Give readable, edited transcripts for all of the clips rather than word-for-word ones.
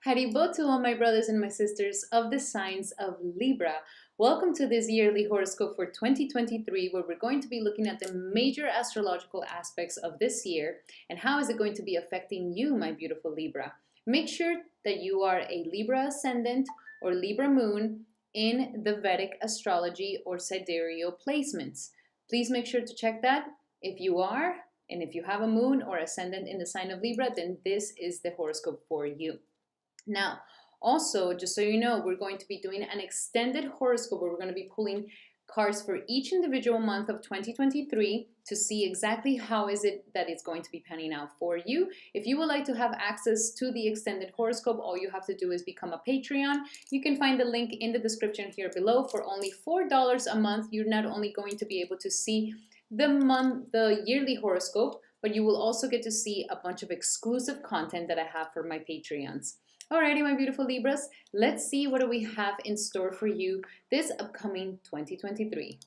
Haribo to all my brothers and my sisters of the signs of Libra. Welcome to this yearly horoscope for 2023, where we're going to be looking at the major astrological aspects of this year and how is it going to be affecting you, my beautiful Libra. Make sure that you are a Libra ascendant or Libra moon in the Vedic astrology or sidereal placements. Please make sure to check that. If you are, and if you have a moon or ascendant in the sign of Libra, then this is the horoscope for you. Now, also, just so you know, we're going to be doing an extended horoscope where we're going to be pulling cards for each individual month of 2023 to see exactly how is it that it's going to be panning out for you. If you would like to have access to the extended horoscope, all you have to do is become a Patreon. You can find the link in the description here below. For only $4 a month, you're not only going to be able to see the yearly horoscope, but you will also get to see a bunch of exclusive content that I have for my Patreons. Alrighty, my beautiful Libras, let's see what do we have in store for you this upcoming 2023.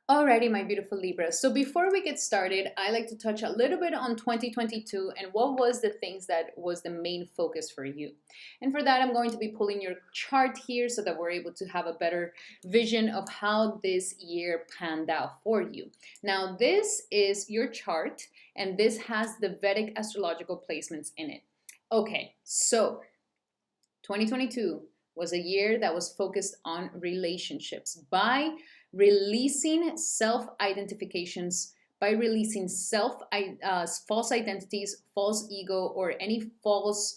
Alrighty, my beautiful Libra. So before we get started, I like to touch a little bit on 2022 and what was the things that was the main focus for you. And for that, I'm going to be pulling your chart here so that we're able to have a better vision of how this year panned out for you. Now, this is your chart, and this has the Vedic astrological placements in it. Okay, so 2022 was a year that was focused on relationships by releasing self-identifications, by releasing false identities, false ego, or any false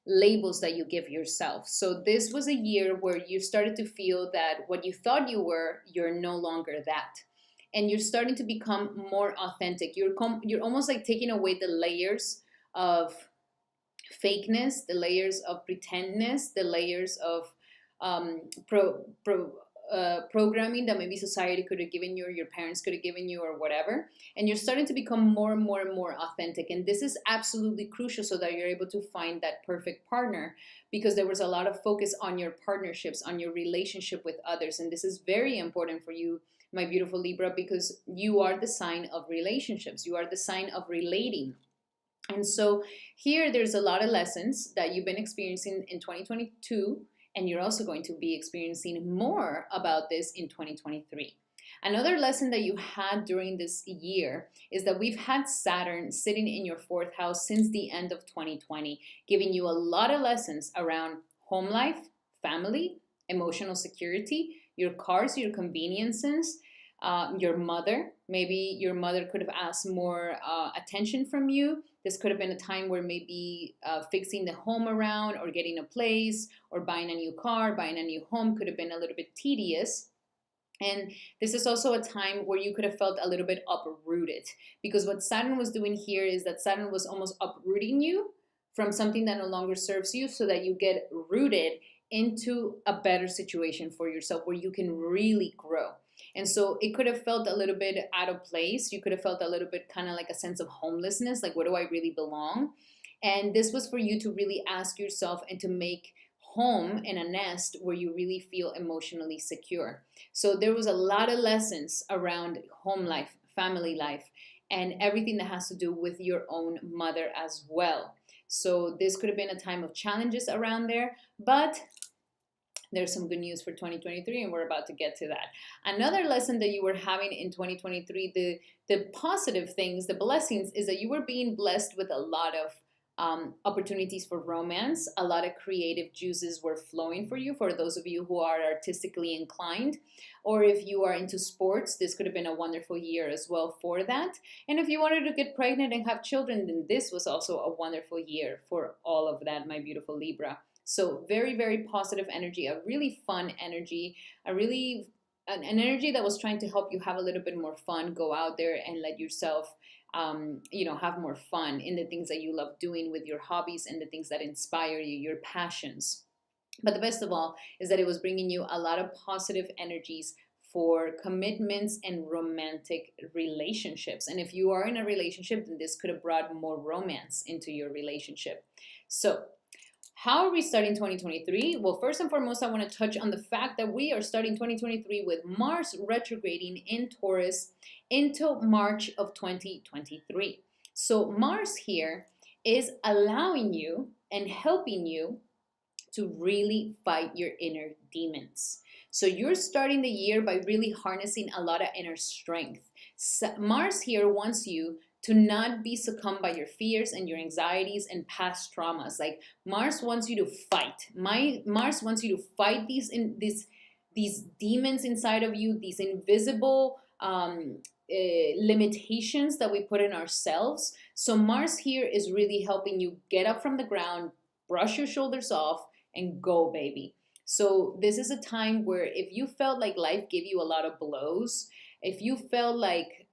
labels that you give yourself. So this was a year where you started to feel that what you thought you were, you're no longer that. And you're starting to become more authentic. You're almost like taking away the layers of fakeness, the layers of pretendness, the layers of programming that maybe society could have given you or your parents could have given you or whatever. And you're starting to become more and more and more authentic. And this is absolutely crucial so that you're able to find that perfect partner, because there was a lot of focus on your partnerships, on your relationship with others. And this is very important for you, my beautiful Libra, because you are the sign of relationships. You are the sign of relating. And so here there's a lot of lessons that you've been experiencing in 2022, and you're also going to be experiencing more about this in 2023. Another lesson that you had during this year is that we've had Saturn sitting in your fourth house since the end of 2020, giving you a lot of lessons around home life, family, emotional security, your cars, your conveniences, your mother. Maybe your mother could have asked more attention from you. This could have been a time where maybe fixing the home around or getting a place or buying a new car, buying a new home could have been a little bit tedious. And this is also a time where you could have felt a little bit uprooted, because what Saturn was doing here is that Saturn was almost uprooting you from something that no longer serves you so that you get rooted into a better situation for yourself where you can really grow. And so it could have felt a little bit out of place. You could have felt a little bit kind of like a sense of homelessness, like where do I really belong? And this was for you to really ask yourself and to make home and a nest where you really feel emotionally secure. So there was a lot of lessons around home life, family life, and everything that has to do with your own mother as well. So this could have been a time of challenges around there, but there's some good news for 2023, and we're about to get to that. Another lesson that you were having in 2023, the positive things, the blessings, is that you were being blessed with a lot of opportunities for romance. A lot of creative juices were flowing for you, for those of you who are artistically inclined. Or if you are into sports, this could have been a wonderful year as well for that. And if you wanted to get pregnant and have children, then this was also a wonderful year for all of that, my beautiful Libra. So very, very positive energy, a really fun energy, an energy that was trying to help you have a little bit more fun, go out there and let yourself, have more fun in the things that you love doing with your hobbies and the things that inspire you, your passions. But the best of all is that it was bringing you a lot of positive energies for commitments and romantic relationships. And if you are in a relationship, then this could have brought more romance into your relationship. So How are we starting 2023? Well, first and foremost, I want to touch on the fact that we are starting 2023 with Mars retrograding in Taurus until March of 2023. So Mars here is allowing you and helping you to really fight your inner demons. So you're starting the year by really harnessing a lot of inner strength. Mars here wants you to not be succumbed by your fears and your anxieties and past traumas. Like Mars wants you to fight. Mars wants you to fight these demons inside of you, these invisible limitations that we put in ourselves. So Mars here is really helping you get up from the ground, brush your shoulders off, and go, baby. So this is a time where if you felt like life gave you a lot of blows, if you felt like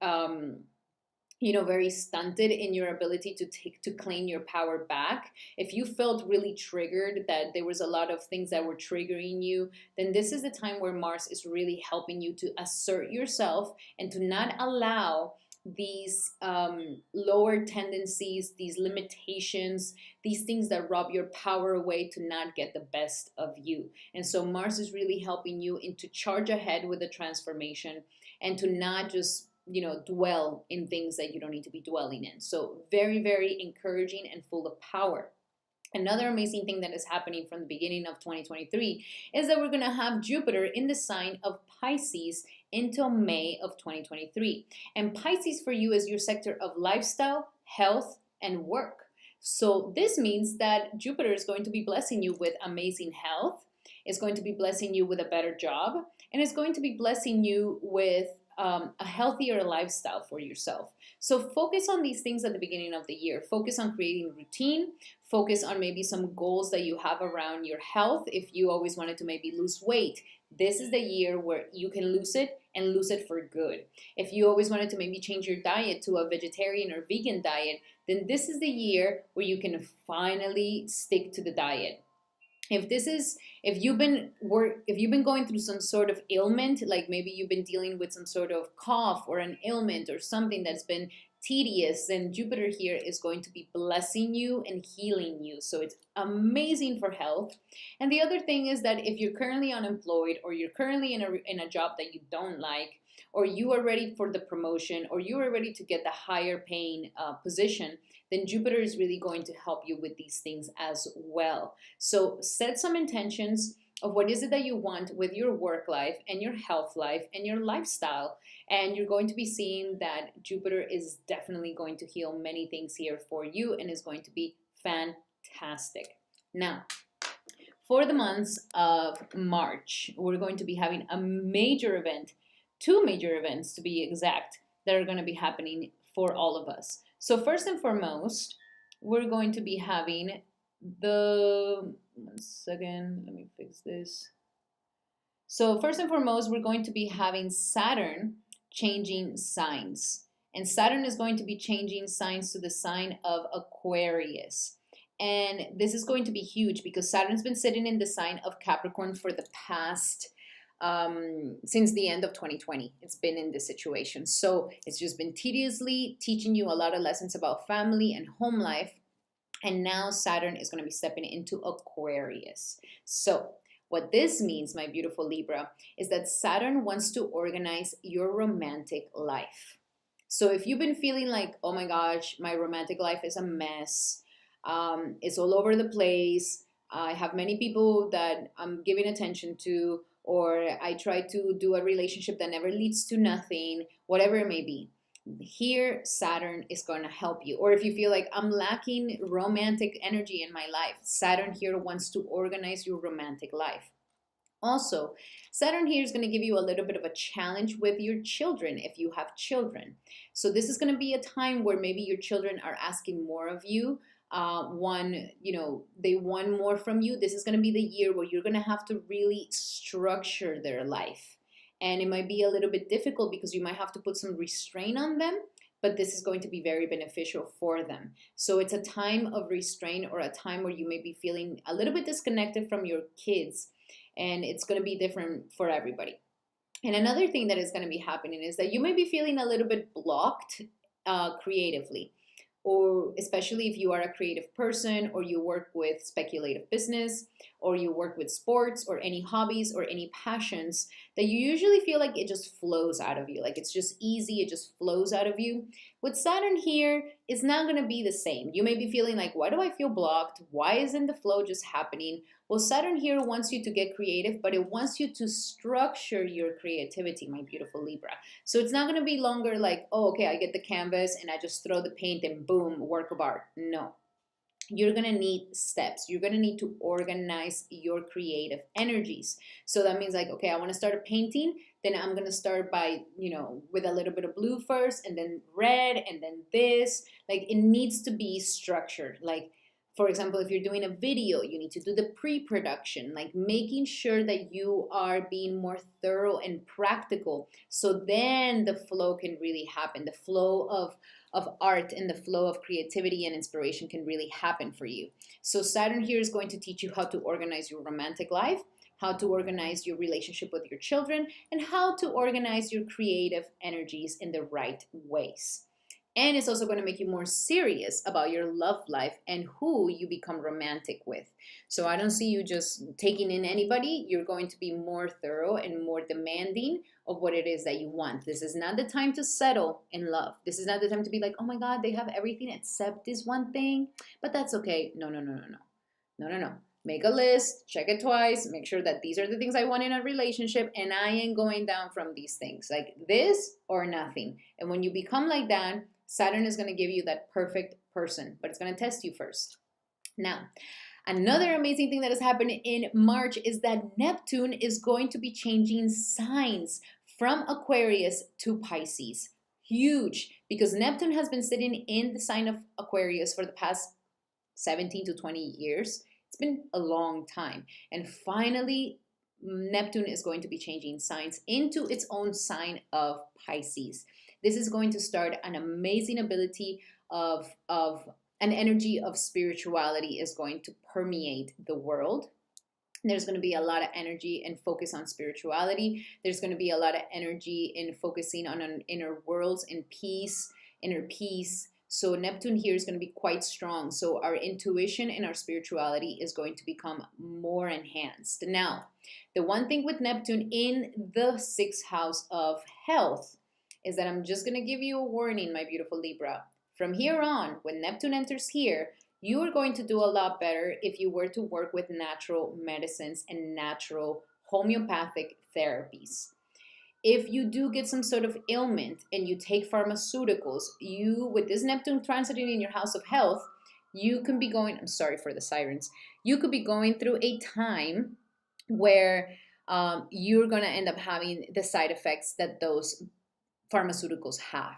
very stunted in your ability to claim your power back, if you felt really triggered, that there was a lot of things that were triggering you, then this is the time where Mars is really helping you to assert yourself and to not allow these lower tendencies, these limitations, these things that rob your power away, to not get the best of you. And so Mars is really helping you to charge ahead with the transformation and to not just dwell in things that you don't need to be dwelling in. So very, very encouraging and full of power. Another amazing thing that is happening from the beginning of 2023 is that we're going to have Jupiter in the sign of Pisces until May of 2023. And Pisces for you is your sector of lifestyle, health, and work. So this means that Jupiter is going to be blessing you with amazing health, is going to be blessing you with a better job, and is going to be blessing you with a healthier lifestyle for yourself. So focus on these things at the beginning of the year. Focus on creating routine. Focus on maybe some goals that you have around your health. If you always wanted to maybe lose weight, this is the year where you can lose it and lose it for good. If you always wanted to maybe change your diet to a vegetarian or vegan diet, then this is the year where you can finally stick to the diet. If you've been going through some sort of ailment, like maybe you've been dealing with some sort of cough or an ailment or something that's been tedious, then Jupiter here is going to be blessing you and healing you. So it's amazing for health. And the other thing is that if you're currently unemployed, or you're currently in a job that you don't like, or you are ready for the promotion, or you are ready to get the higher paying position, then Jupiter is really going to help you with these things as well. So set some intentions of what is it that you want with your work life and your health life and your lifestyle. And you're going to be seeing that Jupiter is definitely going to heal many things here for you and is going to be fantastic. Now, for the months of March, we're going to be having a major event, 2 major events to be exact, that are going to be happening for all of us. So first and foremost, we're going to be having one second, let me fix this. So first and foremost, we're going to be having Saturn changing signs. And Saturn is going to be changing signs to the sign of Aquarius. And this is going to be huge because Saturn's been sitting in the sign of Capricorn for the past since the end of 2020. It's been in this situation. So it's just been tediously teaching you a lot of lessons about family and home life. And now Saturn is going to be stepping into Aquarius. So what this means, my beautiful Libra, is that Saturn wants to organize your romantic life. So if you've been feeling like, oh my gosh, my romantic life is a mess, it's all over the place, I have many people that I'm giving attention to, or I try to do a relationship that never leads to nothing, whatever it may be, here Saturn is going to help you. Or if you feel like I'm lacking romantic energy in my life, Saturn here wants to organize your romantic life. Also, Saturn here is going to give you a little bit of a challenge with your children if you have children. So this is going to be a time where maybe your children are asking more of you. They want more from you. This is going to be the year where you're going to have to really structure their life. And it might be a little bit difficult because you might have to put some restraint on them, but this is going to be very beneficial for them. So it's a time of restraint, or a time where you may be feeling a little bit disconnected from your kids, and it's going to be different for everybody. And another thing that is going to be happening is that you may be feeling a little bit blocked creatively. or especially if you are a creative person, or you work with speculative business, or you work with sports or any hobbies or any passions, that you usually feel like it just flows out of you, like it's just easy, it just flows out of you. With Saturn here, it's not going to be the same. You may be feeling like, why do I feel blocked? Why isn't the flow just happening? Well, Saturn here wants you to get creative, but it wants you to structure your creativity, my beautiful Libra. So it's not going to be longer like, oh, okay, I get the canvas and I just throw the paint and boom, work of art. No. You're going to need steps. You're going to need to organize your creative energies. So that means like, okay, I want to start a painting. Then I'm going to start by, with a little bit of blue first, and then red, and then this. Like, it needs to be structured. Like, for example, if you're doing a video, you need to do the pre-production, like making sure that you are being more thorough and practical. So then the flow can really happen. The flow of art and the flow of creativity and inspiration can really happen for you. So Saturn here is going to teach you how to organize your romantic life, how to organize your relationship with your children, and how to organize your creative energies in the right ways. And it's also going to make you more serious about your love life and who you become romantic with. So I don't see you just taking in anybody. You're going to be more thorough and more demanding of what it is that you want. This is not the time to settle in love. This is not the time to be like, oh my God, they have everything except this one thing, but that's okay. No, no, no, no, no. No, no, no. Make a list, check it twice, make sure that these are the things I want in a relationship, and I ain't going down from these things. Like this or nothing. And when you become like that, Saturn is going to give you that perfect person, but it's going to test you first. Now, another amazing thing that has happened in March is that Neptune is going to be changing signs from Aquarius to Pisces. Huge, because Neptune has been sitting in the sign of Aquarius for the past 17 to 20 years. It's been a long time. And finally, Neptune is going to be changing signs into its own sign of Pisces. This is going to start an amazing ability of an energy of spirituality is going to permeate the world. There's going to be a lot of energy and focus on spirituality. There's going to be a lot of energy in focusing on an inner worlds and peace, inner peace. So Neptune here is going to be quite strong. So our intuition and our spirituality is going to become more enhanced. Now, the one thing with Neptune in the 6th house of health is that I'm just going to give you a warning, my beautiful Libra. From here on, when Neptune enters here, you are going to do a lot better if you were to work with natural medicines and natural homeopathic therapies. If you do get some sort of ailment and you take pharmaceuticals, with this Neptune transiting in your house of health, you can be going, I'm sorry for the sirens, you could be going through a time where you're going to end up having the side effects that those pharmaceuticals have.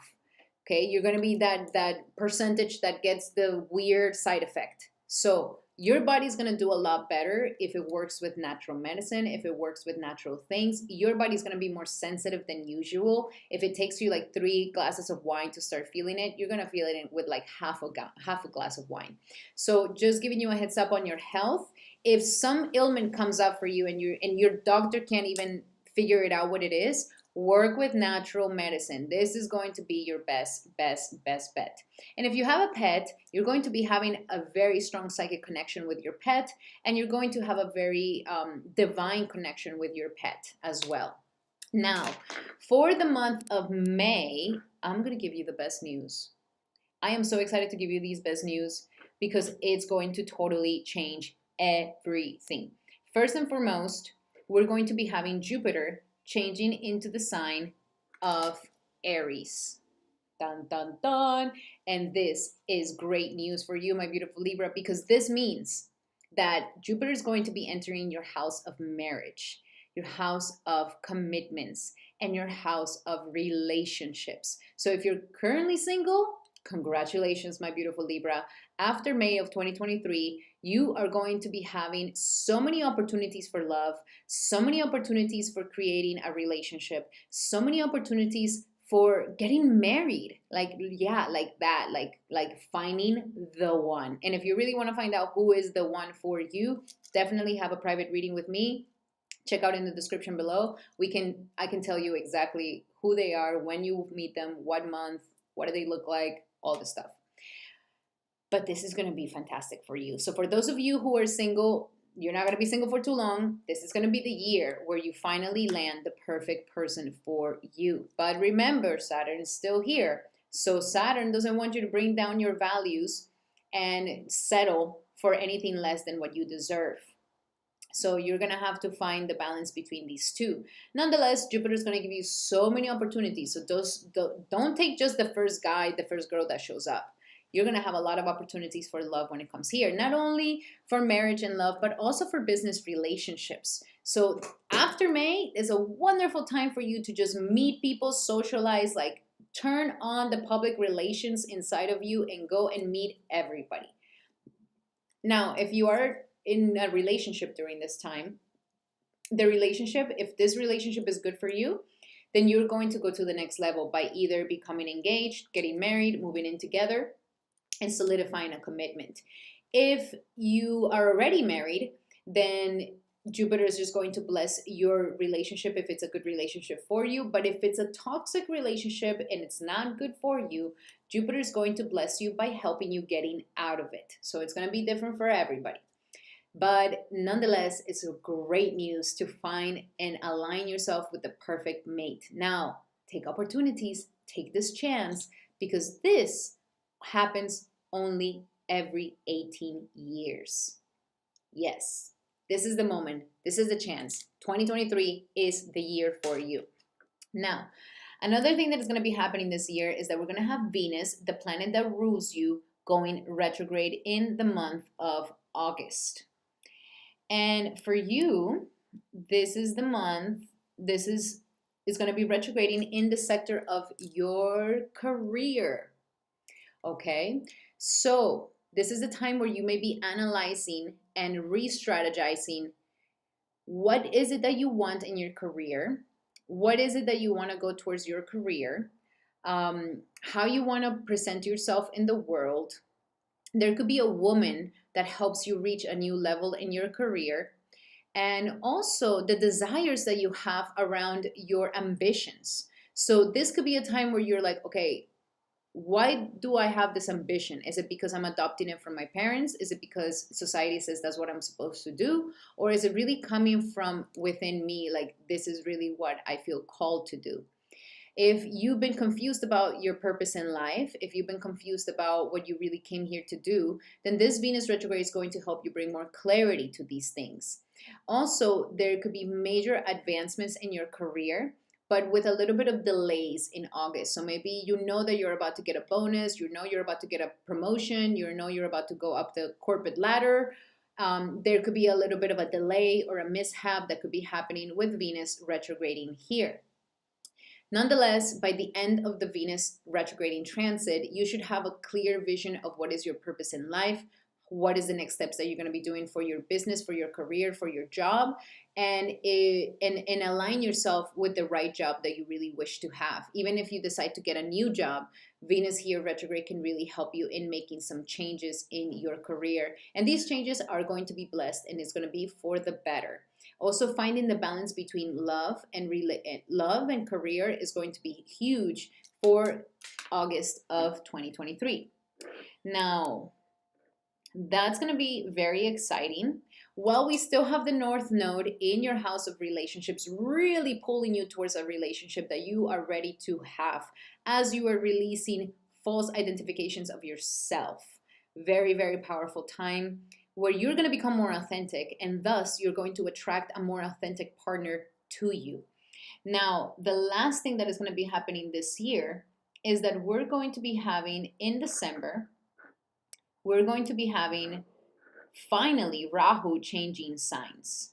Okay, you're going to be that percentage that gets the weird side effect. So your body's going to do a lot better if it works with natural medicine, if it works with natural things. Your body's going to be more sensitive than usual. If it takes you like 3 glasses of wine to start feeling it, you're going to feel it with like half a glass of wine. So just giving you a heads up on your health. If some ailment comes up for you and your doctor can't even figure it out what it is, work with natural medicine. This is going to be your best bet. And if you have a pet, you're going to be having a very strong psychic connection with your pet, and you're going to have a very divine connection with your pet as well. Now, for the month of May, I'm going to give you the best news. I am so excited to give you these best news because it's going to totally change everything. First and foremost, we're going to be having Jupiter changing into the sign of Aries. Dun, dun, dun. And this is great news for you, my beautiful Libra, because this means that Jupiter is going to be entering your house of marriage, your house of commitments, and your house of relationships. So if you're currently single, congratulations, my beautiful Libra. After May of 2023, you are going to be having so many opportunities for love, so many opportunities for creating a relationship, so many opportunities for getting married. Like that, like finding the one. And if you really want to find out who is the one for you, definitely have a private reading with me. Check out in the description below. I can tell you exactly who they are, when you meet them, what month, what do they look like, all this stuff. But this is going to be fantastic for you. So for those of you who are single, you're not going to be single for too long. This is going to be the year where you finally land the perfect person for you. But remember, Saturn is still here. So Saturn doesn't want you to bring down your values and settle for anything less than what you deserve. So you're going to have to find the balance between these two. Nonetheless, Jupiter is going to give you so many opportunities. So don't take just the first guy, the first girl that shows up. You're going to have a lot of opportunities for love when it comes here. Not only for marriage and love, but also for business relationships. So after May is a wonderful time for you to just meet people, socialize, like turn on the public relations inside of you and go and meet everybody. Now, if you are in a relationship during this time, if this relationship is good for you, then you're going to go to the next level by either becoming engaged, getting married, moving in together, and solidifying a commitment. If you are already married, then Jupiter is just going to bless your relationship if it's a good relationship for you. But if it's a toxic relationship and it's not good for you, Jupiter is going to bless you by helping you getting out of it. So it's going to be different for everybody. But nonetheless, it's a great news to find and align yourself with the perfect mate. Now, take opportunities, take this chance, because this happens only every 18 years. Yes, this is the moment. This is the chance. 2023 is the year for you. Now, another thing that is going to be happening this year is that we're going to have Venus, the planet that rules you, going retrograde in the month of August. And for you, this is the month, this is going to be retrograding in the sector of your career. Okay, so this is the time where you may be analyzing and re-strategizing what is it that you want in your career, what is it that you want to go towards your career, how you want to present yourself in the world. There could be a woman that helps you reach a new level in your career, and also the desires that you have around your ambitions. So this could be a time where you're like, okay, why do I have this ambition? Is it because I'm adopting it from my parents? Is it because society says that's what I'm supposed to do? Or is it really coming from within me, like this is really what I feel called to do? If you've been confused about your purpose in life, if you've been confused about what you really came here to do, then this Venus retrograde is going to help you bring more clarity to these things. Also, there could be major advancements in your career, but with a little bit of delays in August. So maybe you know that you're about to get a bonus, you know you're about to get a promotion, you know you're about to go up the corporate ladder. There could be a little bit of a delay or a mishap that could be happening with Venus retrograding here. Nonetheless, by the end of the Venus retrograding transit, you should have a clear vision of what is your purpose in life, what is the next steps that you're going to be doing for your business, for your career, for your job, and align yourself with the right job that you really wish to have. Even if you decide to get a new job, Venus here retrograde can really help you in making some changes in your career. And these changes are going to be blessed, and it's going to be for the better. Also, finding the balance between love and career is going to be huge for August of 2023. Now, that's going to be very exciting. While we still have the North Node in your house of relationships, really pulling you towards a relationship that you are ready to have as you are releasing false identifications of yourself. Very, very powerful time where you're going to become more authentic, and thus you're going to attract a more authentic partner to you. Now, the last thing that is going to be happening this year is that we're going to be having in December, we're going to be having finally Rahu changing signs.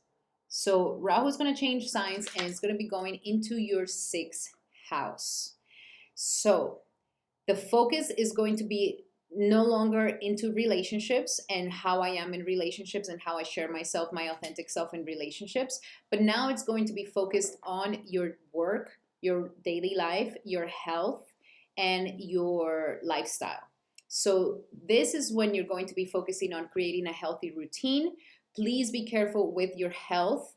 So Rahu is going to change signs, and it's going to be going into your 6th house. So the focus is going to be no longer into relationships and how I am in relationships and how I share myself, my authentic self in relationships. But now it's going to be focused on your work, your daily life, your health, and your lifestyle. So this is when you're going to be focusing on creating a healthy routine. Please be careful with your health.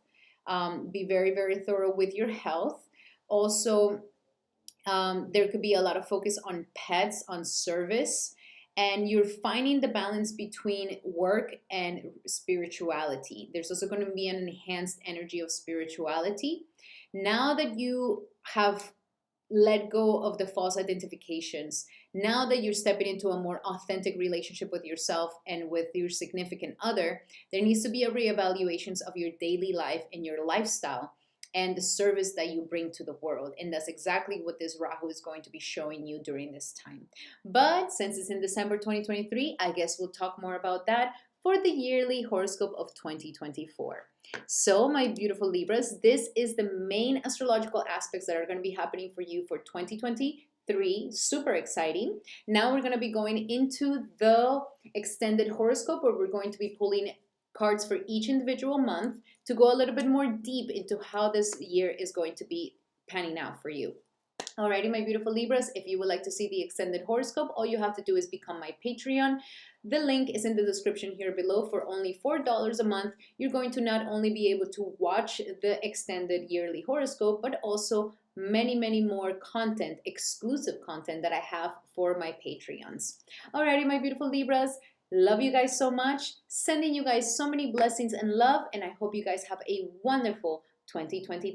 Be very, very thorough with your health. Also, there could be a lot of focus on pets, on service, and you're finding the balance between work and spirituality. There's also going to be an enhanced energy of spirituality. Now that you have let go of the false identifications, now that you're stepping into a more authentic relationship with yourself and with your significant other, there needs to be a reevaluations of your daily life and your lifestyle and the service that you bring to the world. And that's exactly what this Rahu is going to be showing you during this time. But since it's in December 2023, I guess we'll talk more about that for the yearly horoscope of 2024. So, my beautiful Libras, this is the main astrological aspects that are going to be happening for you for 2023. Super exciting. Now we're going to be going into the extended horoscope, where we're going to be pulling cards for each individual month to go a little bit more deep into how this year is going to be panning out for you. Alrighty, my beautiful Libras, if you would like to see the extended horoscope, all you have to do is become my Patreon. The link is in the description here below. For only $4 a month, you're going to not only be able to watch the extended yearly horoscope, but also many, many more content, exclusive content that I have for my Patreons. Alrighty, my beautiful Libras, love you guys so much. Sending you guys so many blessings and love, and I hope you guys have a wonderful 2023.